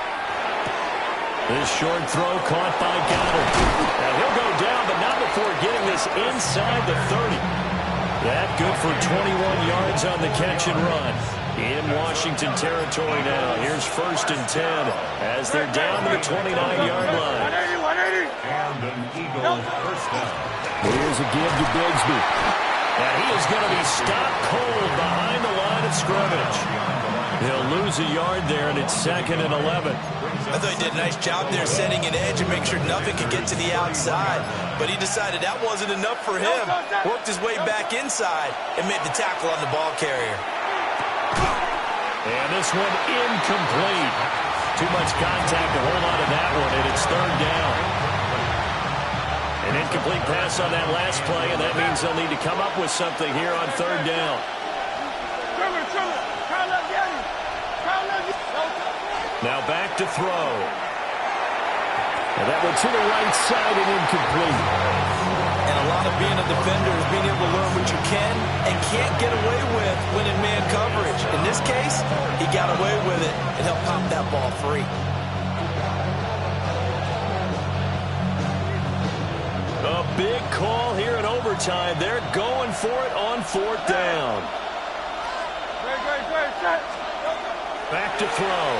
This short throw caught by Goddard. And he'll go down, but not before getting this inside the 30. That good for 21 yards on the catch and run. In Washington territory now. Here's 1st and 10 as they're down to the 29-yard line. And an Eagle first down. Here's a give to Bigsby. And he is going to be stopped cold behind the line of scrimmage. He'll lose a yard there, and it's 2nd and 11. I thought he did a nice job there setting an edge and making sure nothing could get to the outside. But he decided that wasn't enough for him. Worked his way back inside and made the tackle on the ball carrier. And this one incomplete. Too much contact to hold on to that one, and it's 3rd down. An incomplete pass on that last play, and that means they'll need to come up with something here on 3rd down. Now back to throw. And that one to the right side and incomplete. And a lot of being a defender is being able to learn what you can and can't get away with when in man coverage. In this case, he got away with it and helped pop that ball free. A big call here in overtime. They're going for it on 4th down. Back to throw.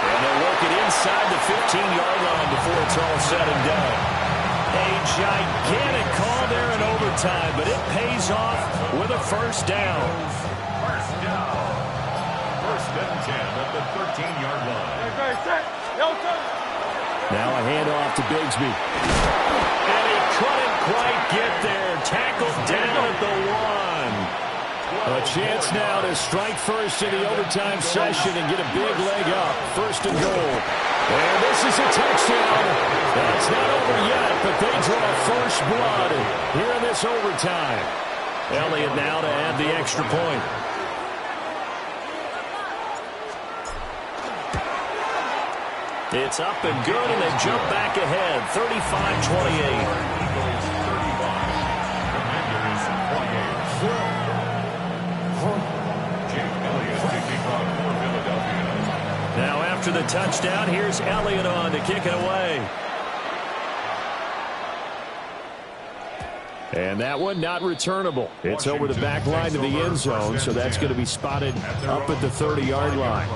And they'll work it inside the 15-yard line before it's all said and done. A gigantic call there in overtime, but it pays off with a 1st down. First down. 1st and 10 at the 13-yard line. Now a handoff to Bigsby. And he couldn't quite get there. Tackled down at the 1. A chance now to strike first in the overtime session and get a big leg up. 1st and goal. And this is a touchdown. It's not over yet, but they draw first blood here in this overtime. Elliott now to add the extra point. It's up and good, and they jump back ahead, 35-28. Now after the touchdown, here's Elliott on to kick it away. And that one not returnable. It's over the back line to the end zone, so that's going to be spotted up at the 30-yard line.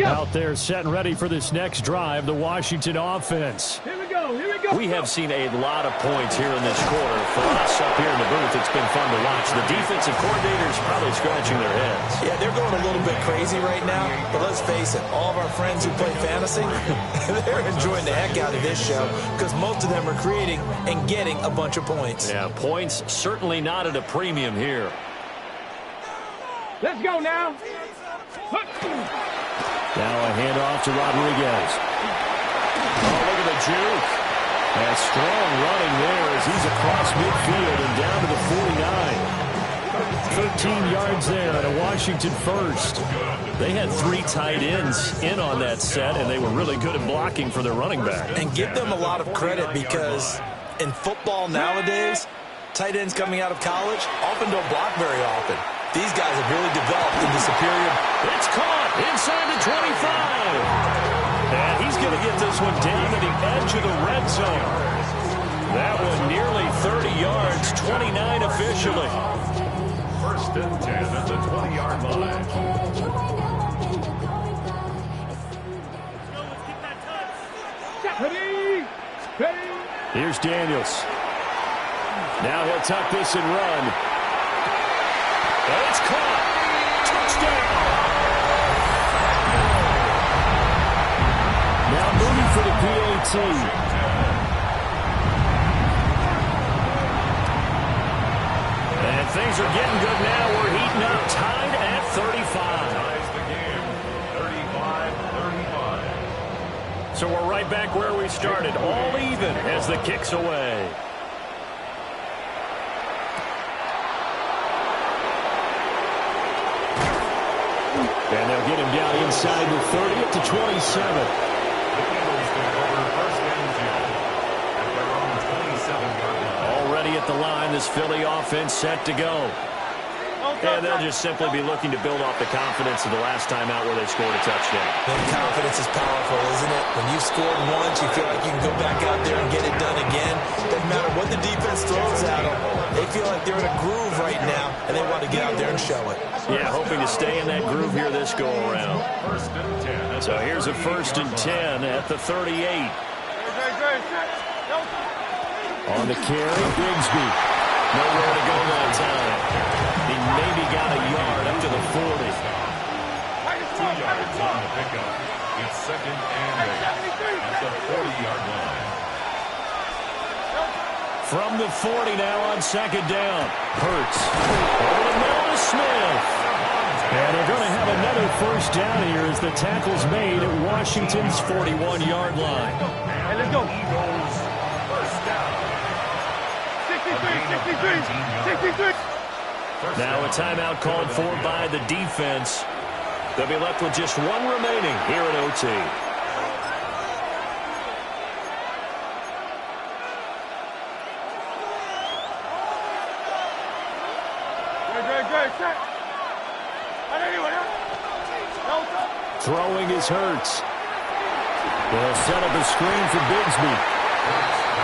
Out there set and ready for this next drive, the Washington offense. Here we go, here we go. We have seen a lot of points here in this quarter. For us up here in the booth, it's been fun to watch. The defensive coordinators probably scratching their heads. Yeah, they're going a little bit crazy right now, but let's face it, all of our friends who play fantasy, they're enjoying the heck out of this show because most of them are creating and getting a bunch of points. Yeah, points certainly not at a premium here. Let's go now. Now a handoff to Rodriguez. Oh, look at the juke. And strong running there as he's across midfield and down to the 49. 13 yards there and a Washington first. They had 3 tight ends in on that set, and they were really good at blocking for their running back. And give them a lot of credit because in football nowadays, tight ends coming out of college often don't block very often. These guys have really developed into superior. It's caught inside the 25. And he's going to get this one down to the edge of the red zone. That one nearly 30 yards, 29 officially. 1st and 10 at the 20-yard line. Ready. Here's Daniels. Now he'll tuck this and run. And it's caught. Touchdown. Now moving for the PAT. And things are getting good now. We're heating up, tied at 35. Ties the game, 35-35. So we're right back where we started, all even as the kick's away. And they'll get him down inside the 30 up to 27. The Eagles take over first and 10 at their own 27-yard line. Already at the line, this Philly offense set to go. And they'll just simply be looking to build off the confidence of the last time out where they scored a touchdown. That confidence is powerful, isn't it? When you've scored once, you feel like you can go back out there and get it done again. Doesn't matter what the defense throws at them. They feel like they're in a groove right now, and they want to get out there and show it. Yeah, hoping to stay in that groove here this go-around. First and 10. So here's a 1st and 10 at the 38. On the carry, Bigsby. Nowhere to go that time. He maybe got a yard up to the 40. 2 yards on the pickup. It's 2nd and 8 at the 40-yard line. From the 40 now on 2nd down. Hurts. Over the middle to Smith. And they're going to have another 1st down here as the tackle's made at Washington's 41-yard line. Hey, let's go. Eagles, first down. 63. Now a timeout called for by the defense. They'll be left with just one remaining here at OT. Throwing is Hurts. They'll set up a screen for Bigsby.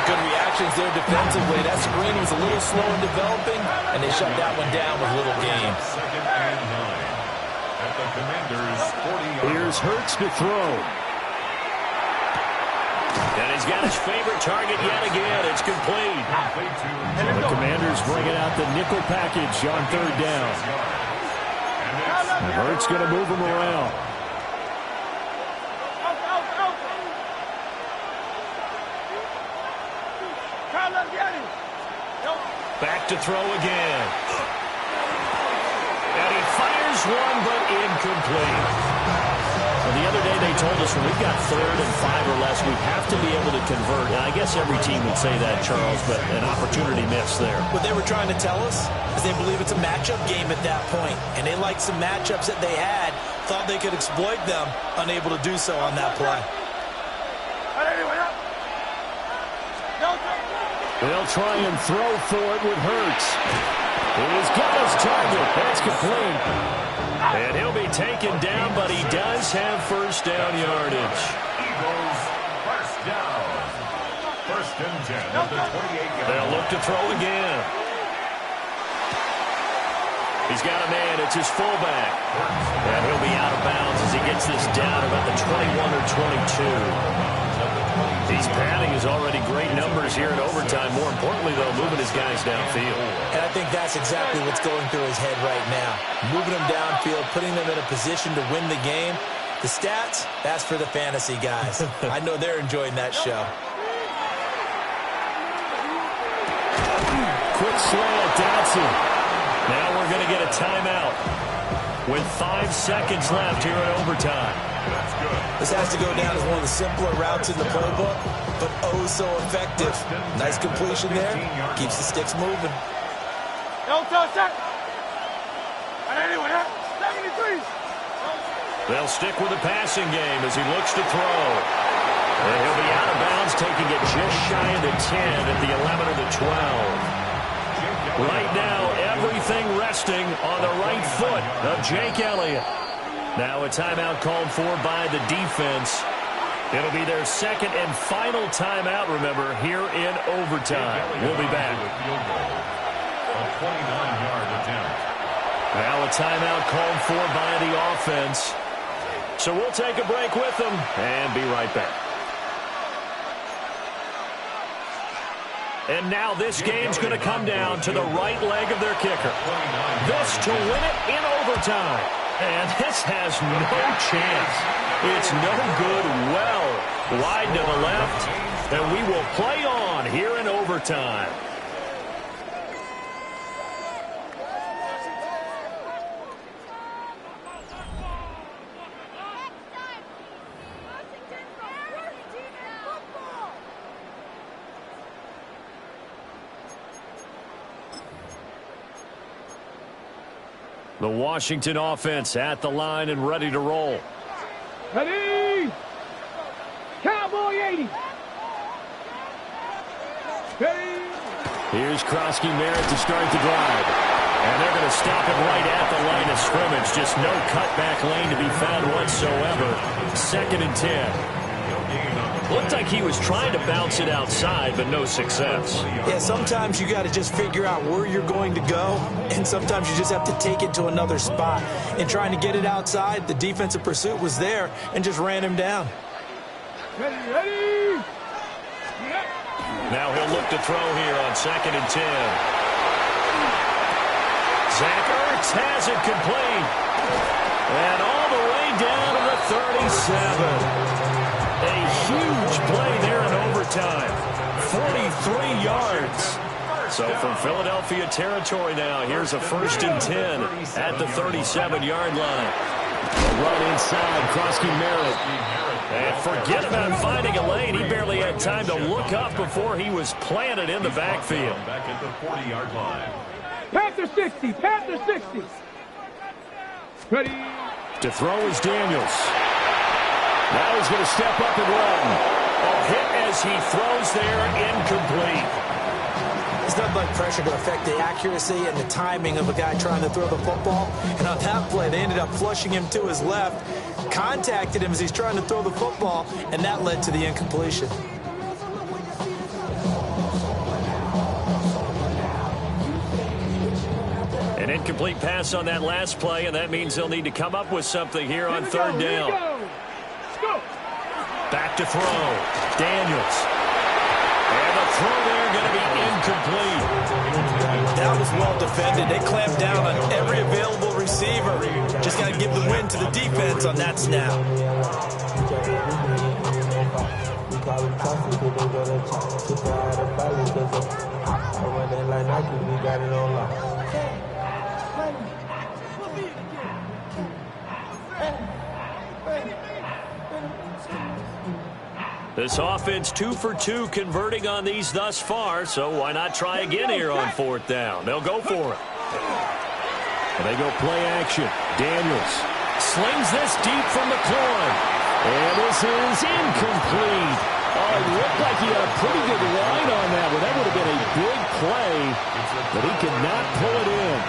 Good reactions there defensively. That screen was a little slow in developing, and they shut that one down with little gain. 2nd and 9 at the Commanders' 40-yard line. Here's Hurts to throw. And he's got his favorite target yet again. It's complete. The Commanders bringing out the nickel package on 3rd down. And Hurts going to move him around. Back to throw again. And he fires one, but incomplete. Well, the other day they told us when we've got 3rd and 5 or less, we have to be able to convert. And I guess every team would say that, Charles, but an opportunity missed there. What they were trying to tell us is they believe it's a matchup game at that point, and they liked some matchups that they had, thought they could exploit them, unable to do so on that play. They'll try and throw for it with Hurts. He's got his target. That's complete. And he'll be taken down, but he does have 1st down yardage. Eagles, first down. 1st and 10 at the 28-yard line. They'll look to throw again. He's got a man. It's his fullback. And he'll be out of bounds as he gets this down about the 21 or 22. He's padding his already great numbers here in overtime. More importantly, though, moving his guys downfield. And I think that's exactly what's going through his head right now. Moving them downfield, putting them in a position to win the game. The stats, that's for the fantasy guys. I know they're enjoying that show. Quick slant, Dotson. Now we're going to get a timeout with 5 seconds left here in overtime. That's good. This has to go down as one of the simpler routes in the playbook, but oh so effective. Nice completion there. Keeps the sticks moving. They'll stick with the passing game as he looks to throw. And he'll be out of bounds, taking it just shy of the 10 at the 11 or the 12. Right now, everything resting on the right foot of Jake Elliott. Now a timeout called for by the defense. It'll be their 2nd and final timeout, remember, here in overtime. We'll be back. A 29-yard attempt. Now a timeout called for by the offense. So we'll take a break with them and be right back. And now this game's going to come down to the right leg of their kicker. This to win it in overtime. And this has no chance. It's no good, well wide to the left. And we will play on here in overtime. The Washington offense at the line and ready to roll. Ready! Cowboy 80! Ready! Here's Krosky Merritt to start the drive. And they're going to stop it right at the line of scrimmage. Just no cutback lane to be found whatsoever. 2nd and 10. Looked like he was trying to bounce it outside, but no success. Yeah, sometimes you got to just figure out where you're going to go, and sometimes you just have to take it to another spot. In trying to get it outside, the defensive pursuit was there and just ran him down. Ready, ready! Now he'll look to throw here on 2nd and 10. Zach Ertz has it complete. And all the way down to the 37. A huge play there in overtime. 43 yards. So from Philadelphia territory now, here's a 1st and 10 at the 37-yard line. A run inside, Krosky Merritt. And forget about finding a lane. He barely had time to look up before he was planted in the backfield. Back at the 40-yard line. Panther 60, Panther 60. Ready? To throw is Daniels. Now he's going to step up and run. A hit as he throws there, incomplete. It's not like pressure to affect the accuracy and the timing of a guy trying to throw the football. And on that play, they ended up flushing him to his left, contacted him as he's trying to throw the football, and that led to the incompletion. An incomplete pass on that last play, and that means they'll need to come up with something here on 3rd down. Back to throw. Daniels. And the throw there going to be incomplete. That was well defended. They clamped down on every available receiver. Just got to give the win to the defense on that snap. This offense 2 for 2 converting on these thus far, so why not try again here on 4th down? They'll go for it. And they go play action. Daniels slings this deep from McLaurin. And this is incomplete. Oh, it looked like he had a pretty good line on that one. That would have been a big play, but he could not pull it in.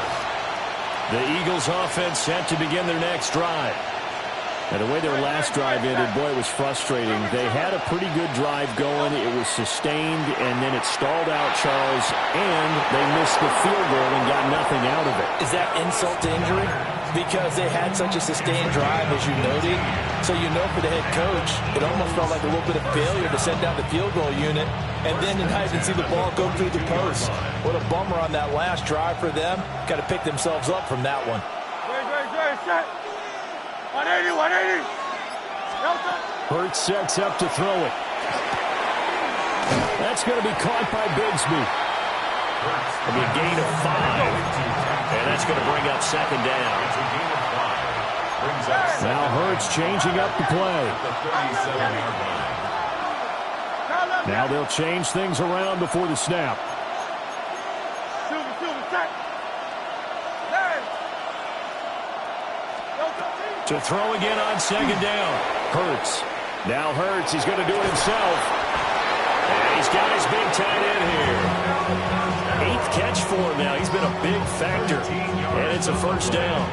The Eagles offense set to begin their next drive. And the way their last drive ended, boy, it was frustrating. They had a pretty good drive going. It was sustained, and then it stalled out, Charles, and they missed the field goal and got nothing out of it. Is that insult to injury? Because they had such a sustained drive, as you noted. So you know for the head coach, it almost felt like a little bit of failure to send down the field goal unit, and then to not even see the ball go through the post. What a bummer on that last drive for them. Got to pick themselves up from that one. Set. 180, 180. Hurts sets up to throw it. That's going to be caught by Bigsby. It'll be a gain of 5. And that's going to bring up 2nd down. Now Hurts changing up the play. Now they'll change things around before the snap. To throw again on 2nd down. Hurts. Now Hurts. He's going to do it himself. And he's got his big tight end here. 8th catch for him now. He's been a big factor. And it's a 1st down.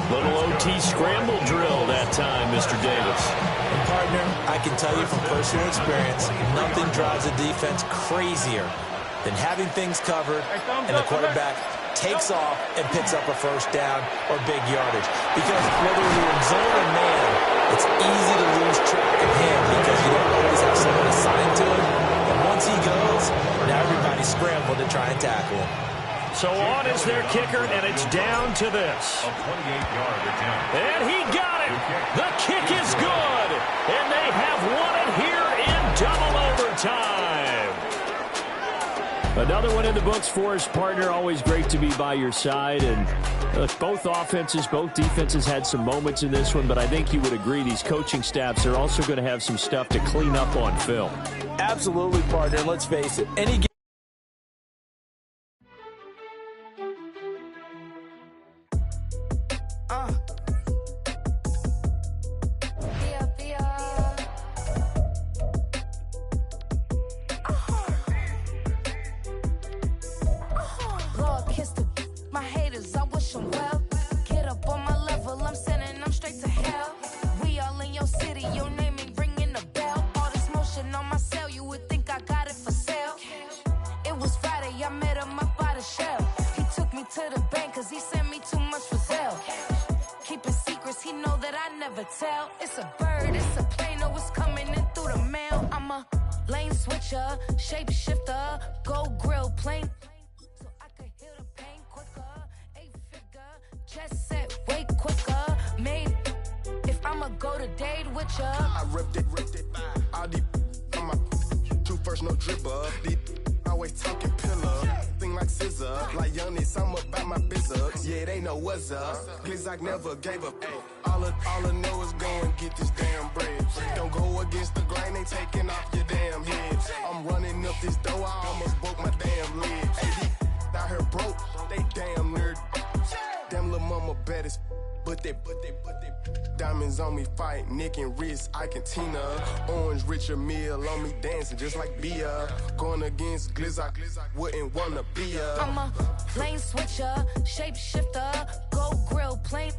Little OT scramble drill that time, Mr. Davis. And partner, I can tell you from personal experience, nothing drives a defense crazier than having things covered and the quarterback takes off and picks up a 1st down or big yardage. Because whether you're in zone or man, it's easy to lose track of him because you don't always have someone assigned to him. And once he goes, now everybody scrambled to try and tackle him. So on is their kicker, and it's down to this. A 28-yard attempt. And he got it. The kick is good. And they have won it here in double overtime. Another one in the books for his partner. Always great to be by your side. And look, both offenses, both defenses had some moments in this one, but I think you would agree these coaching staffs are also going to have some stuff to clean up on film. Absolutely, partner. Let's face it. Any game. It's a bird, it's a plane, no, it's coming in through the mail. I'm a lane switcher, shapeshifter, go grill plane. So I could heal the pain quicker, 8-figure, just set way quicker. Made, if I'ma go to date with ya. I ripped it, all these on my two first, no dribble. These always talking pillar, thing like scissor. Like Giannis, I'm about my business. Yeah, they know what's up. Glizak never gave up. All I know is go and get this damn bread. Don't go against the grain, they taking off your damn head. I'm running up this door, I almost broke my damn leg. Hey, out here broke, they damn nerd. Damn little mama bad as but they diamonds on me fight, Nick and wrist, I can Tina. Orange Richard Mill on me dancing just like Bia. Going against Glizak, wouldn't wanna be a. I'm a lane switcher, shapeshifter, go grill plane.